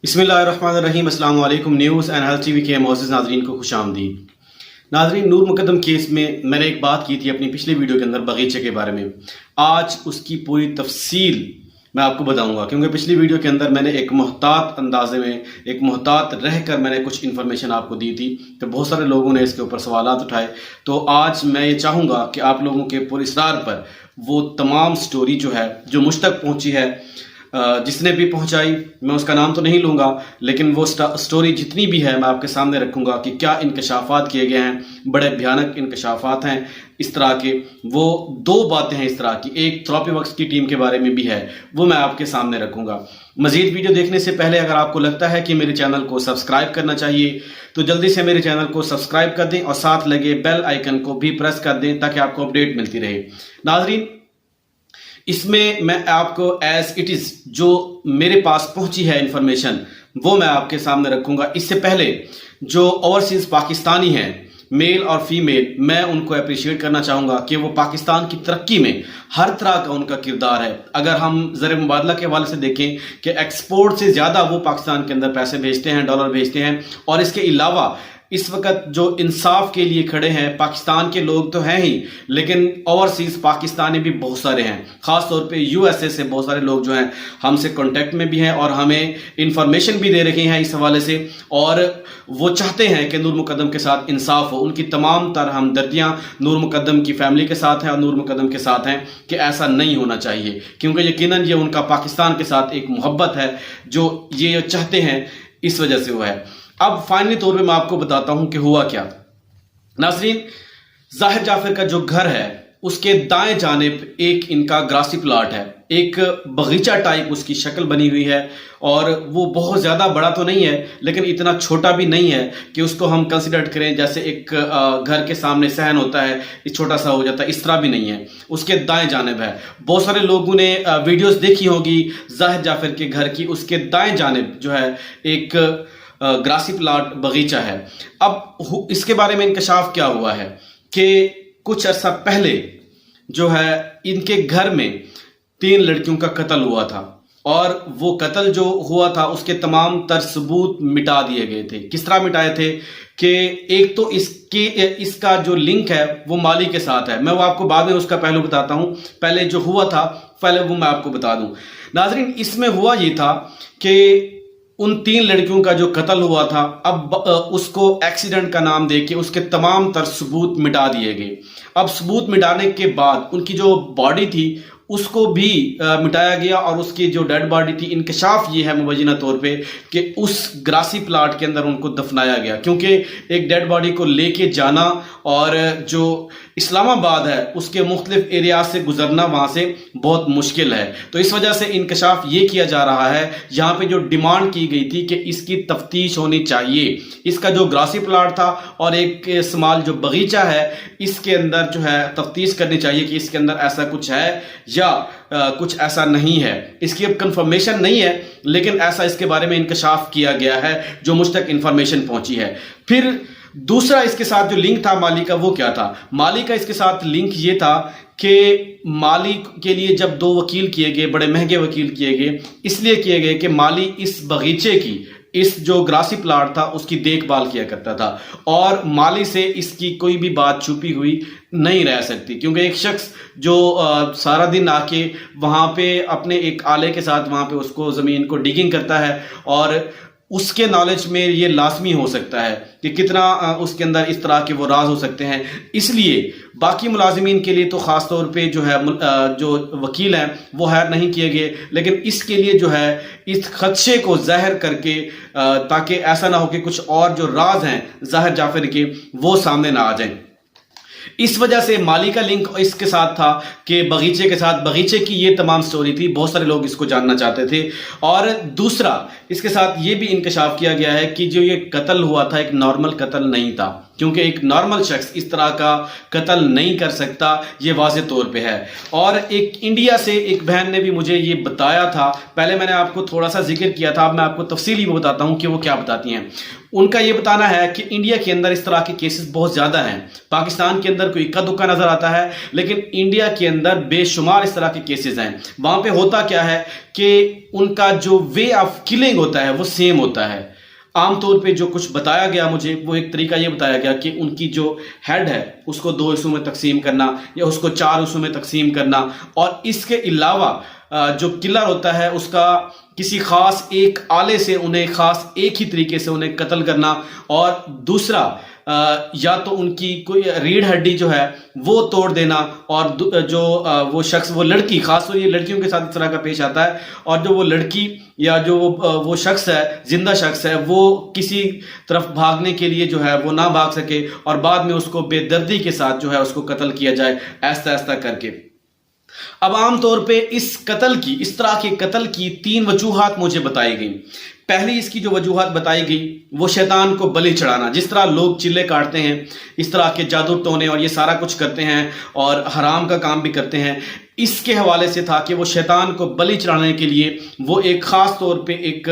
بسم اللہ الرحمن الرحیم۔ السلام علیکم۔ News and health T V کے معزز ناظرین کو خوش آمدید۔ ناظرین، نور مقدم کیس میں نے ایک بات کی تھی اپنی پچھلی ویڈیو کے اندر باغیچے کے بارے میں۔ آج اس کی پوری تفصیل میں آپ کو بتاؤں گا، کیونکہ پچھلی ویڈیو کے اندر میں نے ایک محتاط اندازے میں ایک محتاط رہ کر میں نے کچھ انفارمیشن آپ کو دی تھی، تو بہت سارے لوگوں نے اس کے اوپر سوالات اٹھائے۔ تو آج میں یہ چاہوں گا کہ آپ لوگوں کے پراسرار پر وہ تمام سٹوری جو ہے جو مجھ تک پہنچی ہے، جس نے بھی پہنچائی، میں اس کا نام تو نہیں لوں گا، لیکن وہ سٹوری جتنی بھی ہے میں آپ کے سامنے رکھوں گا کہ کیا انکشافات کیے گئے ہیں۔ بڑے بھیانک انکشافات ہیں اس طرح کے۔ وہ دو باتیں ہیں اس طرح کی، ایک تھراپی ورکس کی ٹیم کے بارے میں بھی ہے، وہ میں آپ کے سامنے رکھوں گا۔ مزید ویڈیو دیکھنے سے پہلے اگر آپ کو لگتا ہے کہ میرے چینل کو سبسکرائب کرنا چاہیے تو جلدی سے میرے چینل کو سبسکرائب کر دیں اور ساتھ لگے بیل آئیکن کو بھی پریس کر دیں تاکہ آپ کو اپڈیٹ ملتی رہے۔ ناظرین، اس میں آپ کو ایز اٹ از جو میرے پاس پہنچی ہے انفارمیشن وہ میں آپ کے سامنے رکھوں گا۔ اس سے پہلے جو اوورسیز پاکستانی ہیں، میل اور فیمیل، میں ان کو اپریشیٹ کرنا چاہوں گا کہ وہ پاکستان کی ترقی میں ہر طرح کا ان کا کردار ہے۔ اگر ہم زر مبادلہ کے حوالے سے دیکھیں کہ ایکسپورٹ سے زیادہ وہ پاکستان کے اندر پیسے بھیجتے ہیں، ڈالر بھیجتے ہیں، اور اس کے علاوہ اس وقت جو انصاف کے لیے کھڑے ہیں پاکستان کے لوگ تو ہیں ہی، لیکن اوورسیز پاکستانی بھی بہت سارے ہیں۔ خاص طور پہ یو ایس اے سے بہت سارے لوگ جو ہیں ہم سے کانٹیکٹ میں بھی ہیں اور ہمیں انفارمیشن بھی دے رکھے ہیں اس حوالے سے، اور وہ چاہتے ہیں کہ نور مقدم کے ساتھ انصاف ہو۔ ان کی تمام تر ہمدردیاں نور مقدم کی فیملی کے ساتھ ہیں اور نور مقدم کے ساتھ ہیں کہ ایسا نہیں ہونا چاہیے، کیونکہ یقیناً یہ ان کا پاکستان کے ساتھ ایک محبت ہے جو یہ چاہتے ہیں، اس وجہ سے وہ ہے۔ اب فائنلی طور پہ میں آپ کو بتاتا ہوں کہ ہوا کیا۔ ناظرین، ظاہر جعفر کا جو گھر ہے اس کے دائیں جانب ایک ان کا گراسی پلاٹ ہے، ایک باغیچہ ٹائپ اس کی شکل بنی ہوئی ہے، اور وہ بہت زیادہ بڑا تو نہیں ہے لیکن اتنا چھوٹا بھی نہیں ہے کہ اس کو ہم کنسیڈر کریں جیسے ایک گھر کے سامنے صحن ہوتا ہے اس چھوٹا سا ہو جاتا ہے، اس طرح بھی نہیں ہے۔ اس کے دائیں جانب ہے، بہت سارے لوگوں نے ویڈیوز دیکھی ہوگی ظاہر جعفر کے گھر کی، اس کے دائیں جانب جو ہے ایک گراسی پلاٹ باغیچہ ہے۔ اب اس کے بارے میں انکشاف کیا ہوا ہے کہ کچھ عرصہ پہلے جو ہے ان کے گھر میں 3 لڑکیوں کا قتل ہوا تھا، اور وہ قتل جو ہوا تھا اس کے تمام تر ثبوت مٹا دیے گئے تھے۔ کس طرح مٹائے تھے کہ ایک تو اس کا جو لنک ہے وہ مالی کے ساتھ ہے، میں وہ آپ کو بعد میں اس کا پہلو بتاتا ہوں، پہلے جو ہوا تھا پہلے وہ میں آپ کو بتا دوں۔ ناظرین، اس میں ہوا یہ تھا کہ ان 3 لڑکیوں کا جو قتل ہوا تھا، اب اس کو ایکسیڈنٹ کا نام دے کے اس کے تمام تر ثبوت مٹا دیے گئے۔ اب ثبوت مٹانے کے بعد ان کی جو باڈی تھی اس کو بھی مٹایا گیا، اور اس کی جو ڈیڈ باڈی تھی، انکشاف یہ ہے مبینہ طور پہ کہ اس گراسی پلاٹ کے اندر ان کو دفنایا گیا، کیونکہ ایک ڈیڈ باڈی کو لے کے جانا اور جو اسلام آباد ہے اس کے مختلف ایریاز سے گزرنا وہاں سے بہت مشکل ہے۔ تو اس وجہ سے انکشاف یہ کیا جا رہا ہے، یہاں پہ جو ڈیمانڈ کی گئی تھی کہ اس کی تفتیش ہونی چاہیے۔ اس کا جو گراسی پلاٹ تھا اور ایک سمال جو باغیچہ ہے، اس کے اندر جو ہے تفتیش کرنی چاہیے کہ اس کے اندر ایسا کچھ ہے یا کچھ ایسا نہیں ہے۔ اس کی اب کنفرمیشن نہیں ہے، لیکن ایسا اس کے بارے میں انکشاف کیا گیا ہے جو مجھ تک انفارمیشن پہنچی ہے۔ پھر دوسرا اس کے ساتھ جو لنک تھا مالی کا، وہ کیا تھا؟ مالی کا اس کے ساتھ لنک یہ تھا کہ مالی کے لیے جب 2 وکیل کیے گئے، بڑے مہنگے وکیل کیے گئے، اس لیے کیے گئے کہ مالی اس باغیچے کی، اس جو گراسی پلاٹ تھا اس کی دیکھ بھال کیا کرتا تھا، اور مالی سے اس کی کوئی بھی بات چھپی ہوئی نہیں رہ سکتی، کیونکہ ایک شخص جو سارا دن آ کے وہاں پہ اپنے ایک آلے کے ساتھ وہاں پہ اس کو زمین کو ڈیگنگ کرتا ہے، اور اس کے نالج میں یہ لازمی ہو سکتا ہے کہ کتنا اس کے اندر اس طرح کے وہ راز ہو سکتے ہیں۔ اس لیے باقی ملازمین کے لیے تو خاص طور پہ جو ہے جو وکیل ہیں وہ ہائر نہیں کیے گئے، لیکن اس کے لیے جو ہے اس خدشے کو ظاہر کر کے تاکہ ایسا نہ ہو کہ کچھ اور جو راز ہیں ظاہر جعفر کے وہ سامنے نہ آ جائیں، اس وجہ سے مالی کا لنک اس کے ساتھ تھا کہ باغیچے کے ساتھ، باغیچے کی یہ تمام سٹوری تھی، بہت سارے لوگ اس کو جاننا چاہتے تھے۔ اور دوسرا اس کے ساتھ یہ بھی انکشاف کیا گیا ہے کہ جو یہ قتل ہوا تھا ایک نارمل قتل نہیں تھا، کیونکہ ایک نارمل شخص اس طرح کا قتل نہیں کر سکتا، یہ واضح طور پہ ہے۔ اور ایک انڈیا سے ایک بہن نے بھی مجھے یہ بتایا تھا، پہلے میں نے آپ کو تھوڑا سا ذکر کیا تھا، اب میں آپ کو تفصیلی وہ بتاتا ہوں کہ وہ کیا بتاتی ہیں۔ ان کا یہ بتانا ہے کہ انڈیا کے اندر اس طرح کے کیسز بہت زیادہ ہیں، پاکستان کے اندر کوئی اکا دکا نظر آتا ہے، لیکن انڈیا کے اندر بے شمار اس طرح کے کیسز ہیں۔ وہاں پہ ہوتا کیا ہے کہ ان کا جو وے آف کلنگ ہوتا ہے وہ سیم ہوتا ہے۔ عام طور پہ جو کچھ بتایا گیا مجھے، وہ ایک طریقہ یہ بتایا گیا کہ ان کی جو ہیڈ ہے اس کو 2 حصوں میں تقسیم کرنا یا اس کو 4 حصوں میں تقسیم کرنا، اور اس کے علاوہ جو کلر ہوتا ہے اس کا کسی خاص ایک آلے سے انہیں خاص ایک ہی طریقے سے انہیں قتل کرنا، اور دوسرا یا تو ان کی کوئی ریڑھ ہڈی جو ہے وہ توڑ دینا، اور جو وہ شخص، وہ لڑکی، خاص طور یہ لڑکیوں کے ساتھ اس طرح کا پیش آتا ہے، اور جو وہ لڑکی یا جو وہ شخص ہے، زندہ شخص ہے، وہ کسی طرف بھاگنے کے لیے جو ہے وہ نہ بھاگ سکے، اور بعد میں اس کو بے دردی کے ساتھ جو ہے اس کو قتل کیا جائے، ایسا ایسا کر کے۔ اب عام طور پہ اس طرح کے قتل کی 3 وجوہات مجھے بتائی گئیں۔ پہلی اس کی جو وجوہات بتائی گئی وہ شیطان کو بلی چڑھانا، جس طرح لوگ چلے کاٹتے ہیں، اس طرح کے جادو ٹونے اور یہ سارا کچھ کرتے ہیں اور حرام کا کام بھی کرتے ہیں، اس کے حوالے سے تھا کہ وہ شیطان کو بلی چڑھانے کے لیے وہ ایک خاص طور پہ ایک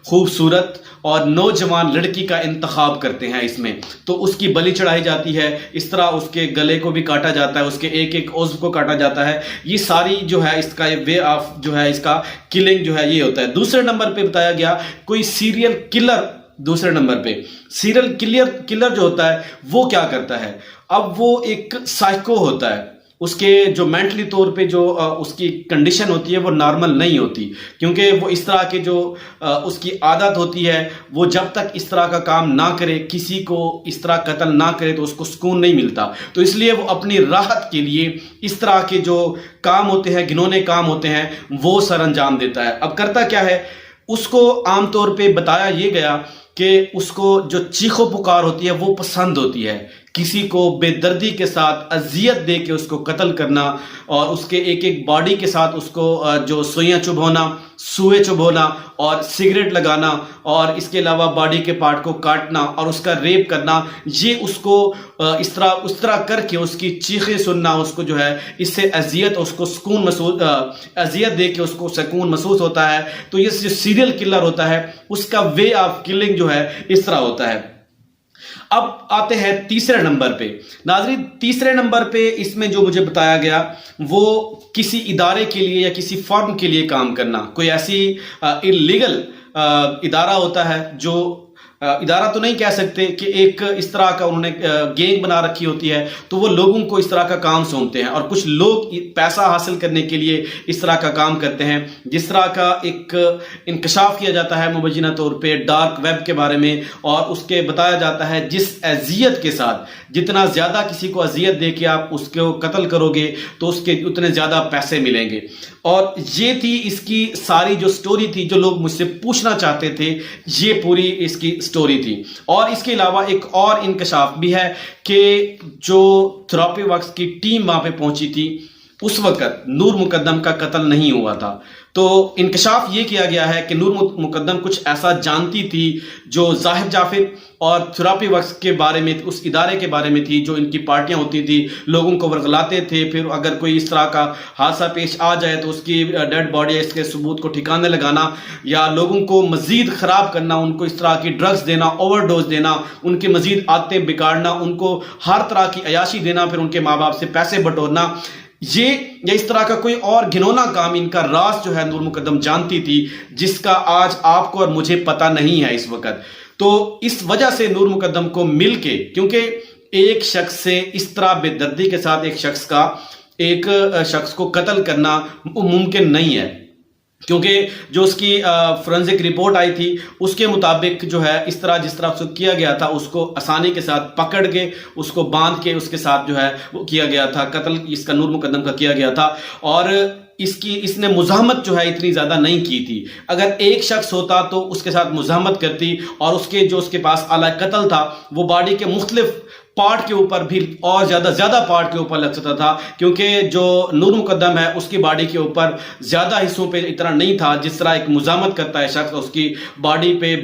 خوبصورت اور نوجوان لڑکی کا انتخاب کرتے ہیں اس میں، تو اس کی بلی چڑھائی جاتی ہے، اس طرح اس کے گلے کو بھی کاٹا جاتا ہے، اس کے ایک ایک عضو کو کاٹا جاتا ہے، یہ ساری جو ہے اس کا وے آف جو ہے اس کا کلنگ جو ہے یہ ہوتا ہے۔ دوسرے نمبر پہ بتایا گیا کوئی سیریل کلر، دوسرے نمبر پہ سیریل کلر جو ہوتا ہے وہ کیا کرتا ہے، اب وہ ایک سائیکو ہوتا ہے، اس کے جو مینٹلی طور پہ جو اس کی کنڈیشن ہوتی ہے وہ نارمل نہیں ہوتی، کیونکہ وہ اس طرح کے جو اس کی عادت ہوتی ہے، وہ جب تک اس طرح کا کام نہ کرے، کسی کو اس طرح قتل نہ کرے تو اس کو سکون نہیں ملتا، تو اس لیے وہ اپنی راحت کے لیے اس طرح کے جو کام ہوتے ہیں، گھنونے کام ہوتے ہیں، وہ سر انجام دیتا ہے۔ اب کرتا کیا ہے، اس کو عام طور پہ بتایا یہ گیا کہ اس کو جو چیخو پکار ہوتی ہے وہ پسند ہوتی ہے، کسی کو بے دردی کے ساتھ اذیت دے کے اس کو قتل کرنا، اور اس کے ایک ایک باڈی کے ساتھ اس کو جو سوئیاں چبھونا، سوئے چبھونا اور سگریٹ لگانا، اور اس کے علاوہ باڈی کے پارٹ کو کاٹنا اور اس کا ریپ کرنا، یہ اس کو اس طرح کر کے اس کی چیخیں سننا، اس کو جو ہے اس سے اذیت، اس کو سکون محسوس، اذیت دے کے اس کو سکون محسوس ہوتا ہے۔ تو یہ جو سیریل کلر ہوتا ہے اس کا وے آف کلنگ جو ہے اس طرح ہوتا ہے۔ اب آتے ہیں تیسرے نمبر پہ۔ ناظرین، تیسرے نمبر پہ اس میں جو مجھے بتایا گیا وہ کسی ادارے کے لیے یا کسی فرم کے لیے کام کرنا، کوئی ایسی انلیگل ادارہ ہوتا ہے، جو ادارہ تو نہیں کہہ سکتے کہ ایک اس طرح کا انہوں نے گینگ بنا رکھی ہوتی ہے، تو وہ لوگوں کو اس طرح کا کام سونپتے ہیں، اور کچھ لوگ پیسہ حاصل کرنے کے لیے اس طرح کا کام کرتے ہیں، جس طرح کا ایک انکشاف کیا جاتا ہے مبینہ طور پہ ڈارک ویب کے بارے میں، اور اس کے بتایا جاتا ہے جس اذیت کے ساتھ، جتنا زیادہ کسی کو اذیت دے کے آپ اس کو قتل کرو گے تو اس کے اتنے زیادہ پیسے ملیں گے۔ اور یہ تھی اس کی ساری جو سٹوری تھی، جو لوگ مجھ سے پوچھنا چاہتے تھے، یہ پوری اس کی سٹوری تھی۔ اور اس کے علاوہ ایک اور انکشاف بھی ہے کہ جو تھراپی ورکس کی ٹیم وہاں پہ پہنچی تھی، اس وقت نور مقدم کا قتل نہیں ہوا تھا۔ تو انکشاف یہ کیا گیا ہے کہ نور مقدم کچھ ایسا جانتی تھی جو ظاہر جعفر اور تھراپی ورکس کے بارے میں، اس ادارے کے بارے میں تھی، جو ان کی پارٹیاں ہوتی تھی، لوگوں کو ورغلاتے تھے، پھر اگر کوئی اس طرح کا حادثہ پیش آ جائے تو اس کی ڈیڈ باڈی، اس کے ثبوت کو ٹھکانے لگانا، یا لوگوں کو مزید خراب کرنا، ان کو اس طرح کی ڈرگز دینا، اوور ڈوز دینا، ان کی مزید عادتیں بگاڑنا، ان کو ہر طرح کی عیاشی دینا، پھر ان کے ماں باپ سے پیسے بٹورنا، یہ یا اس طرح کا کوئی اور گھنونا کام ان کا راز جو ہے نور مقدم جانتی تھی، جس کا آج آپ کو اور مجھے پتہ نہیں ہے اس وقت۔ تو اس وجہ سے نور مقدم کو مل کے، کیونکہ ایک شخص سے اس طرح بے دردی کے ساتھ ایک شخص کو قتل کرنا ممکن نہیں ہے، کیونکہ جو اس کی فورنزک رپورٹ آئی تھی اس کے مطابق جو ہے اس طرح جس طرح کیا گیا تھا، اس کو آسانی کے ساتھ پکڑ کے، اس کو باندھ کے، اس کے ساتھ جو ہے وہ کیا گیا تھا، قتل اس کا نور مقدم کا کیا گیا تھا، اور اس نے مزاحمت جو ہے اتنی زیادہ نہیں کی تھی۔ اگر ایک شخص ہوتا تو اس کے ساتھ مزاحمت کرتی، اور اس کے پاس آلہ قتل تھا وہ باڈی کے مختلف پارٹ کے اوپر بھی اور زیادہ پارٹ کے اوپر لگ سکتا تھا، کیونکہ جو نور مقدم ہے اس کی باڈی کے اوپر زیادہ حصوں پہ اتنا نہیں تھا، جس طرح ایک مزاحمت کرتا ہے شخص، اس کی باڈی پہ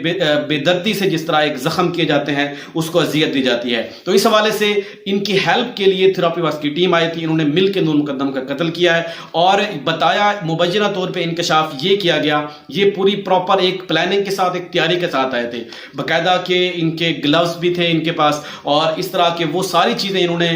بے دردی سے جس طرح ایک زخم کیے جاتے ہیں اس کو اذیت دی جاتی ہے۔ تو اس حوالے سے ان کی ہیلپ کے لیے تھراپی واس کی ٹیم آئی تھی، انہوں نے مل کے نور مقدم کا قتل کیا ہے اور بتایا، مبینہ طور پہ انکشاف یہ کیا گیا، یہ پوری پراپر ایک پلاننگ کے ساتھ، ایک تیاری کے ساتھ آئے تھے، باقاعدہ کہ ان کے گلوز بھی تھے ان کے پاس، اور اس طرح کے وہ ساری چیزیں انہوں نے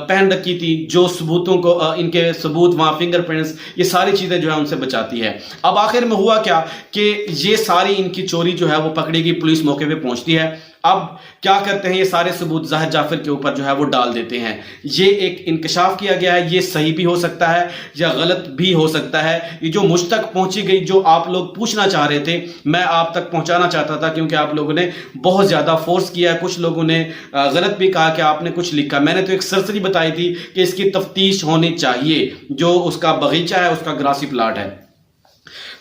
پہن رکھی تھی جو ثبوتوں کو، ان کے ثبوت وہاں فنگر پرنٹس، یہ ساری چیزیں جو ہے ان سے بچاتی ہے۔ اب آخر میں ہوا کیا کہ یہ ساری ان کی چوری جو ہے وہ پکڑی گئی، پولیس موقع پہ پہنچتی ہے۔ اب کیا کرتے ہیں، یہ سارے ثبوت ظاہر جعفر کے اوپر جو ہے وہ ڈال دیتے ہیں۔ یہ ایک انکشاف کیا گیا ہے، یہ صحیح بھی ہو سکتا ہے یا غلط بھی ہو سکتا ہے۔ یہ جو مجھ تک پہنچی گئی، جو آپ لوگ پوچھنا چاہ رہے تھے، میں آپ تک پہنچانا چاہتا تھا، کیونکہ آپ لوگوں نے بہت زیادہ فورس کیا ہے، کچھ لوگوں نے غلط بھی کہا کہ آپ نے کچھ لکھا۔ میں نے تو ایک سرسری بتائی تھی کہ اس کی تفتیش ہونی چاہیے، جو اس کا باغیچہ ہے، اس کا گراسی پلاٹ ہے۔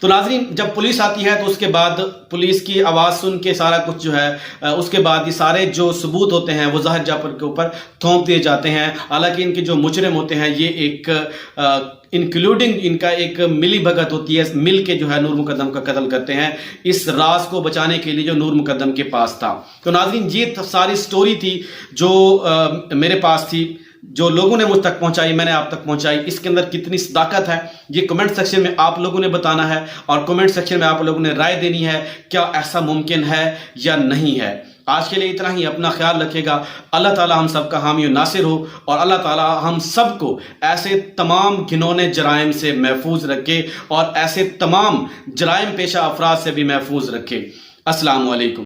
تو ناظرین، جب پولیس آتی ہے تو اس کے بعد پولیس کی آواز سن کے سارا کچھ جو ہے اس کے بعد یہ سارے جو ثبوت ہوتے ہیں وہ ظاہر جعفر کے اوپر تھوپ دیے جاتے ہیں۔ حالانکہ ان کے جو مجرم ہوتے ہیں، یہ ایک انکلوڈنگ ان کا ایک ملی بھگت ہوتی ہے، مل کے جو ہے نور مقدم کا قتل کرتے ہیں، اس راز کو بچانے کے لیے جو نور مقدم کے پاس تھا۔ تو ناظرین، یہ ساری سٹوری تھی جو میرے پاس تھی، جو لوگوں نے مجھ تک پہنچائی، میں نے آپ تک پہنچائی۔ اس کے اندر کتنی صداقت ہے یہ کمنٹ سیکشن میں آپ لوگوں نے بتانا ہے، اور کمنٹ سیکشن میں آپ لوگوں نے رائے دینی ہے، کیا ایسا ممکن ہے یا نہیں ہے۔ آج کے لیے اتنا ہی، اپنا خیال رکھے گا۔ اللہ تعالی ہم سب کا حامی و ناصر ہو، اور اللہ تعالی ہم سب کو ایسے تمام گھنونے جرائم سے محفوظ رکھے، اور ایسے تمام جرائم پیشہ افراد سے بھی محفوظ رکھے۔ السلام علیکم۔